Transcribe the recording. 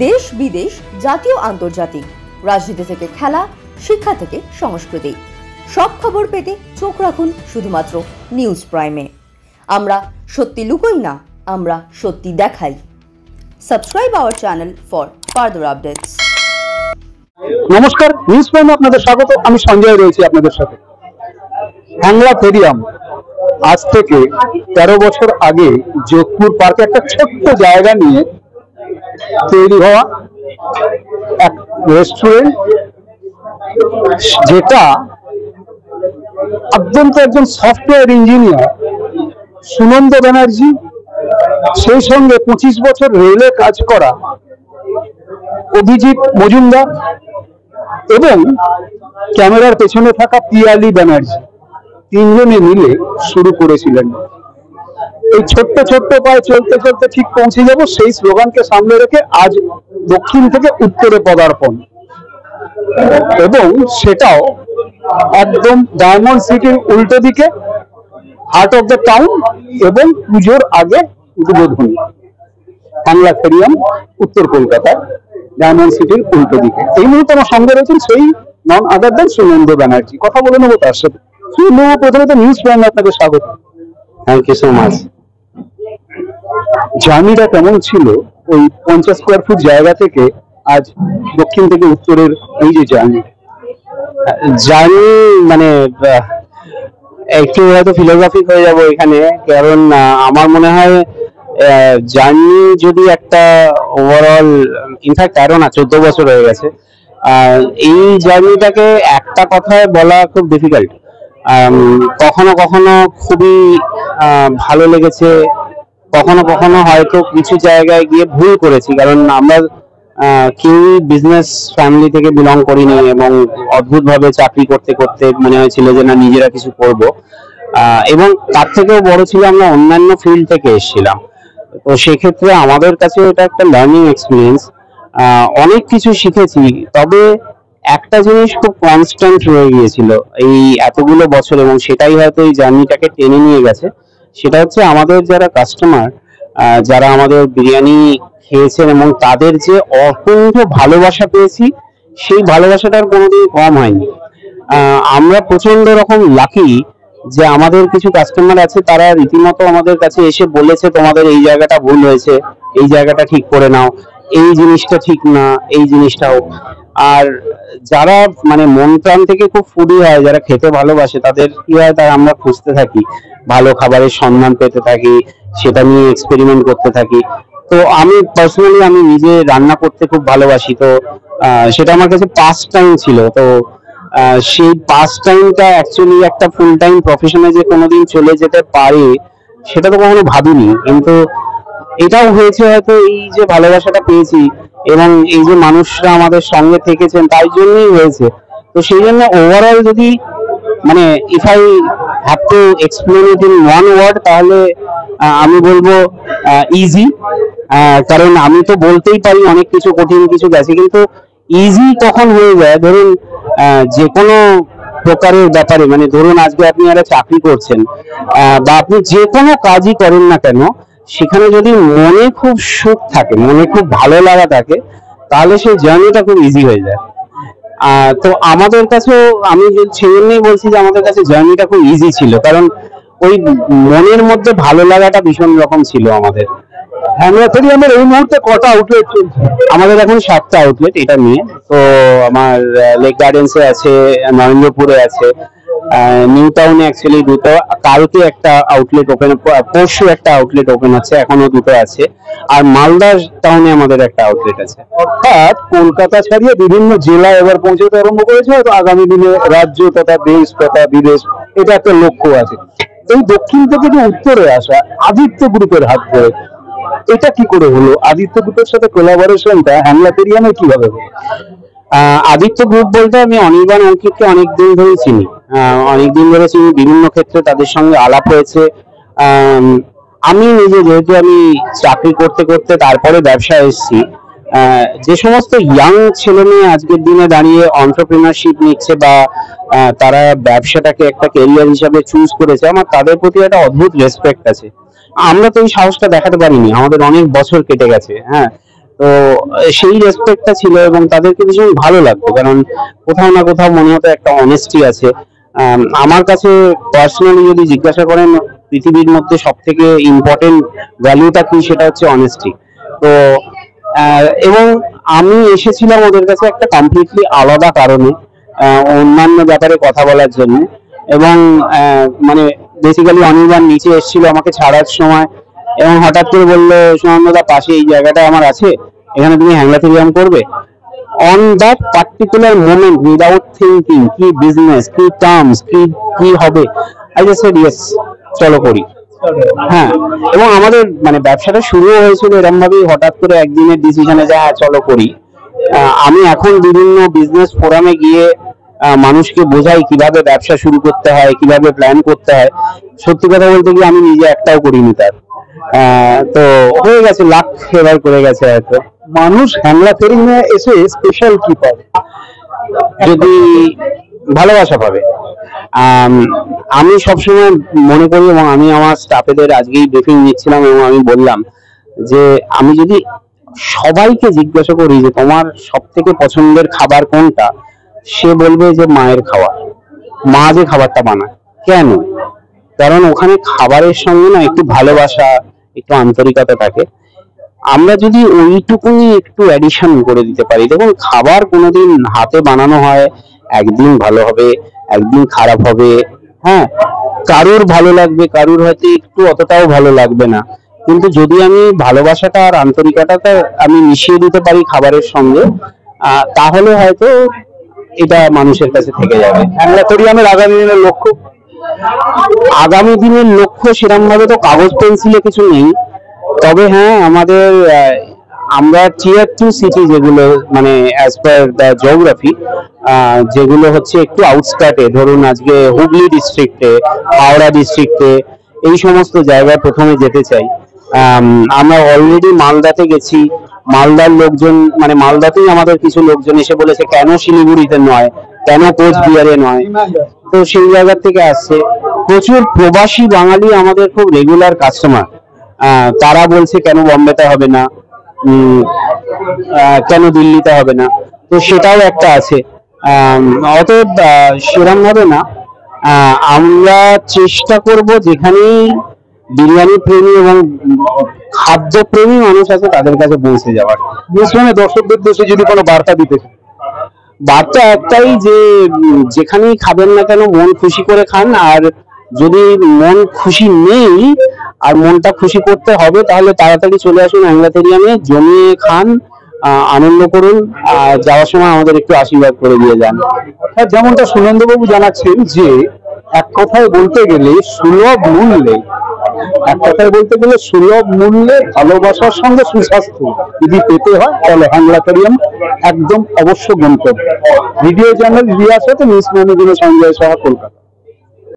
দেশ বিদেশ, জাতীয় আন্তর্জাতিক, রাজনীতি থেকে খেলা, শিক্ষা থেকে সংস্কৃতি, সব খবর পেতে চোখ রাখুন শুধুমাত্র নিউজ প্রাইমে। আমরা সত্যি লুকোই না, আমরা সত্যি দেখাই। Subscribe our channel for further updates. নমস্কার, নিউজ প্রাইমে আপনাদের স্বাগত। আমি সঞ্জয় রয়েছি আপনাদের সাথে। হ্যাংলা স্টেডিয়াম আজ থেকে 13 বছর আগে যোধপুর পার্কে একটা ছোট্ট জায়গা নিয়ে তৈরি হওয়া এক রেস্টুরেন্ট, যেটা একজন সফটওয়্যার ইঞ্জিনিয়ার সুনন্দ ব্যানার্জি, সেই সঙ্গে 25 বছর রেলে কাজ করা অভিজিৎ মজুমদার এবং ক্যামেরার পেছনে থাকা পিয়ালি ব্যানার্জি, তিনজনে মিলে শুরু করেছিলেন। এই ছোট্ট ছোট্ট পায়ে চলতে চলতে ঠিক পৌঁছে যাব, সেই স্লোগানকে সামনে রেখে আজ দক্ষিণ থেকে উত্তরে পদার্পণ, এবং সেটাও একদম ডায়মন্ড সিটির উল্টো দিকে, হার্ট অফ দ্য টাউন, এবং পুজোর আগে উদ্বোধনী। হ্যাংলা স্টেডিয়াম, উত্তর কলকাতা, ডায়মন্ড সিটির উল্টো দিকে। এই মুহূর্তে আমার সঙ্গে রয়েছেন সেই নন আদার দেন সুনন্দ ব্যানার্জি। কথা বলে নেবো তার সাথে। প্রথমত নিউজ প্রাইমে আপনাকে স্বাগত। Thank you so much. জার্নিটা কেমন ছিল ওই 50 স্কোয়ার ফুট জায়গা থেকে আজ দক্ষিণ থেকে উত্তরের এই যে জার্নি? মানে একটু হয়তো ফিলোসফিক হয়ে যাবো এখানে, কারণ আমার মনে হয় জার্নি যদি একটা ওভারঅল, ইনফ্যাক্ট 13 না 14 বছর হয়ে গেছে, এই জার্নিটাকে একটা কথায় বলা খুব ডিফিকাল্ট। কখনো কখনো খুবই ভালো লেগেছে, কখনো কখনো হয়তো কিছু জায়গায় গিয়ে ভুল করেছি, কারণ আমরা কেউই বিজনেস ফ্যামিলি থেকে বিলং করিনি, এবং অদ্ভুত ভাবে চাকরি করতে করতে মনে হয়েছিল যে না, নিজেরা কিছু করব, এবং তার থেকেও বড় ছিল আমরা অন্যান্য ফিল্ড থেকে এসেছিলাম। তো সেক্ষেত্রে আমাদের কাছে এটা একটা লার্নিং এক্সপিরিয়েন্স, অনেক কিছু শিখেছি। তবে একটা জিনিস খুব কনস্ট্যান্ট রয়ে গিয়েছিল এই এতগুলো বছর, এবং সেটাই হয়তো এই জার্নিটাকে টেনে নিয়ে গেছে। সেটা হচ্ছে আমাদের যারা কাস্টমার, যারা আমাদের বিরিয়ানি খেয়েছেন এবং তাদের যে অকুণ্ঠ ভালোবাসা পেয়েছি, সেই ভালোবাসাটার কোনোদিন কম হয়নি। আমরা প্রচন্ড রকম লাকি যে আমাদের কিছু কাস্টমার আছে, তারা রীতিমতো আমাদের কাছে এসে বলেছে তোমাদের এই জায়গাটা ভুল হয়েছে, এই জায়গাটা ঠিক করে নাও, এই জিনিসটা ঠিক না, এই জিনিসটাও। আর যারা মানে মন প্রাণ থেকে খুব ফুডি হয়, যারা খেতে ভালোবাসে, তাদের কি হয়, তারা আমরা খুঁজতে থাকি, ভালো খাবারের সন্ধান পেতে থাকি, সেটা নিয়ে এক্সপেরিমেন্ট করতে থাকি। তো আমি পার্সোনালি আমি নিজে রান্না করতে খুব ভালোবাসি, তো সেটা আমার কাছে পাস্ট টাইম ছিল। তো সেই পাস্ট টাইমটা অ্যাকচুয়ালি একটা ফুল টাইম প্রফেশনে যে কোনোদিন চলে যেতে পারে, সেটা তো কখনো ভাবিনি। কিন্তু এটাও হয়েছে হয়তো এই যে ভালোবাসাটা পেয়েছি এবং এই যে মানুষরা আমাদের সঙ্গে থেকেছেন, তাই জন্যই হয়েছে। তো সেই জন্য ওভারঅল যদি মানে if I have to explain it in one word, তাহলে আমি বলবো ইজি। কারণ আমি তো বলতেই পারি অনেক কিছু কঠিন কিছু গেছে, কিন্তু ইজি তখন হয়ে যায় ধরুন যে কোনো প্রকারের ব্যাপারে। মানে ধরুন আজকে আপনি একটা চাকরি করছেন, বা আপনি যে কোনো কাজই করেন না কেন, সেখানে যদি মনে খুব সুখ থাকে, মনে খুব ভালো লাগা থাকে, তাহলে সেই জার্নিটা খুব ইজি হয়ে যায়। তো আমাদের কাছেও আমি সেই জন্যই বলছি যে আমাদের কাছে জার্নিটা খুব ইজি ছিল, কারণ ওই মনের মধ্যে ভালো লাগাটা ভীষণ রকম ছিল আমাদের। হ্যাংলা স্টেডিয়ামের এই মুহূর্তে কটা আউটলেট চলছে? আমাদের এখন 7টা আউটলেট এটা নিয়ে। তো আমার লেক গার্ডেন্সে আছে, নরেন্দ্রপুরে আছে, নিউ টাউনে অ্যাকচুয়ালি 2টো, কালকে একটা আউটলেট ওপেন, পরশু একটা আউটলেট ওপেন হচ্ছে, এখনো 2টো আছে, আর মালদা টাউনে আমাদের একটা আউটলেট আছে। অর্থাৎ কলকাতা ছাড়িয়ে বিভিন্ন জেলা এবার পৌঁছতে আরম্ভ করেছে, হয়তো আগামী দিনে রাজ্য তথা দেশ তথা বিদেশ, এটা একটা লক্ষ্য আছে। এই দক্ষিণ থেকে যে উত্তরে আসা আদিত্য গ্রুপের হাত ধরে, এটা কি করে হলো? আদিত্য গ্রুপের সাথে কোলাবোরেশনটা হ্যাংলা স্টেডিয়ামে কিভাবে হলো? আদিত্য গ্রুপ বলতে আমি অনির্বাণ অঙ্কিতকে অনেকদিন ধরে চিনি, বিভিন্ন ক্ষেত্রে তাদের সঙ্গে আলাপ হয়েছে। আমি নিজে যেহেতু আমি চাকরি করতে করতে তারপরে ব্যবসায় এসেছি, যে সমস্ত ইয়াং ছেলে মেয়ে আজকের দিনে দাঁড়িয়ে এন্টারপ্রেনারশিপ নিচ্ছে বা তারা ব্যবসাটাকে একটা ক্যারিয়ার হিসাবে চুজ করেছে, আমার তাদের প্রতি একটা অদ্ভুত রেসপেক্ট আছে। আমরা তো এই সাহসটা দেখাতে পারিনি, আমাদের অনেক বছর কেটে গেছে। হ্যাঁ, তো সেই রেসপেক্টটা ছিল এবং তাদেরকে ভীষণ ভালো লাগতো, কারণ কোথাও না কোথাও মনে হতো একটা অনেস্টি আছে। আমার কাছে পার্সোনালি যদি জিজ্ঞাসা করেন পৃথিবীর মধ্যে সব থেকে ইম্পর্টেন্ট ভ্যালুটা কি, সেটা হচ্ছে অনেস্টি। তো এবং আমি এসেছিলাম ওদের কাছে একটা কমপ্লিটলি আলাদা কারণে, অন্যান্য ব্যাপারে কথা বলার জন্য। এবং মানে বেসিক্যালি অনির্বাণ নিচে এসেছিল আমাকে ছাড়ার সময়, এবং হঠাৎ করে বললো, সুনন্দদা পাশে এই জায়গাটা আমার আছে, এখানে তুমি হ্যাংলাথেরিয়াম করবে। On that particular moment, without thinking কি বিজনেস, কি টার্মস, কি হবে, আই জাস্ট সেড ইয়েস, চলো করি। হ্যাঁ, এবং আমাদের মানে ব্যবসাটা শুরু হয়েছিল এরকম ভাবেই, হঠাৎ করে একদিনের ডিসিশনে যে হ্যাঁ চলো করি। আমি এখন বিভিন্ন বিজনেস ফোরামে গিয়ে মানুষকে বোঝাই কিভাবে ব্যবসা শুরু করতে হয়, কিভাবে প্ল্যান করতে হয়। সত্যি কথা বলতে কি আমি নিজে একটাও করিনি তার। তো হয়ে গেছে, লাখ এবার করে গেছে হয়তো। মানুষ হ্যাংলাথেরিয়ামে এসে স্পেশাল কি পাবে? যদি ভালোবাসা পাবে। আমি সবসময় মনে করি, এবং আমি আমার স্টাফেদের আজকেই ব্রিফিং দিচ্ছিলাম, এবং আমি বললাম যে আমি যদি সবাইকে জিজ্ঞাসা করি যে তোমার সব থেকে পছন্দের খাবার কোনটা, সে বলবে যে মায়ের খাবার, মা যে খাবারটা বানায়। কেন? কারণ ওখানে খাবারের সঙ্গে না একটু ভালোবাসা, একটু আন্তরিকতা থাকে। আমরা যদি ওইটুকুনি একটু অ্যাডিশন করে দিতে পারি, দেখুন খাবার কোনোদিন হাতে বানানো হয়, একদিন ভালো হবে, একদিন খারাপ হবে। হ্যাঁ, কারুর ভালো লাগবে, কারুর হয়তো একটু অতটাও ভালো লাগবে না, কিন্তু যদি আমি ভালোবাসাটা আর আন্তরিকতাটা আমি মিশিয়ে দিতে পারি খাবারের সঙ্গে, তাহলে হয়তো এটা মানুষের কাছে থেকে যাবে। হ্যাংলাথেরিয়ামের আগামী দিনের লক্ষ্য? আগামী দিনের লক্ষ্য সেরকম ভাবে তো কাগজ পেন্সিলে কিছু নেই, তবে হ্যাঁ আমাদের আমরা টিয়ার 2 সিটি যেগুলো মানে অ্যাজ পার দ্য জিওগ্রাফি, যেগুলো হচ্ছে একটু আউটস্কার্টে, ধরুন আজকে হুগলি ডিস্ট্রিক্টে, হাওড়া ডিস্ট্রিক্টে, এই সমস্ত জায়গায় প্রথমে যেতে চাই। আমরা অলরেডি মালদাতে গেছি, মালদার লোকজন মানে মালদাতেই আমাদের কিছু লোকজন এসে বলেছে কেন শিলিগুড়িতে নয়, কেন কোচবিহারে নয়। তো সেই জায়গা থেকে আসছে প্রচুর প্রবাসী বাঙালি আমাদের খুব রেগুলার কাস্টমার। তারা বলছে কেন বম্বেতে হবে না, কেন দিল্লিতে হবে না। তো সেটাও একটা আছে। অতএব সেরকম ভাবে না, আমরা চেষ্টা করব যেখানেই বিরিয়ানি প্রেমী এবং খাদ্য প্রেমী মানুষ আছে তাদের কাছে পৌঁছে যাওয়ার। মিশ্রণে দর্শকদের দেশে যদি কোনো বার্তা দিতে চান? বার্তা একটাই যে যেখানেই খাবেন না কেন মন খুশি করে খান, আর যদি মন খুশি নেই আর মনটা খুশি করতে হবে, তাহলে তাড়াতাড়ি চলে আসুন হ্যাংলাথেরিয়ামে, জমিয়ে খান, আনন্দ করুন, আর যাওয়ার সময় আমাদের একটু আশীর্বাদ করে দিয়ে যান। অর্থাৎ যেমনটা সুনন্দবাবু জানাচ্ছেন যে এক কথায় বলতে গেলে সুলভ মূল্যে, ভালোবাসার সঙ্গে সুস্বাস্থ্য যদি পেতে হয় তাহলে হ্যাংলাথেরিয়াম একদম অবশ্য গন্তব্য। ভিডিও জার্নাল রিয়ার সাথে মিস মনিগুলো সঞ্জয় সাহা, কলকাতা।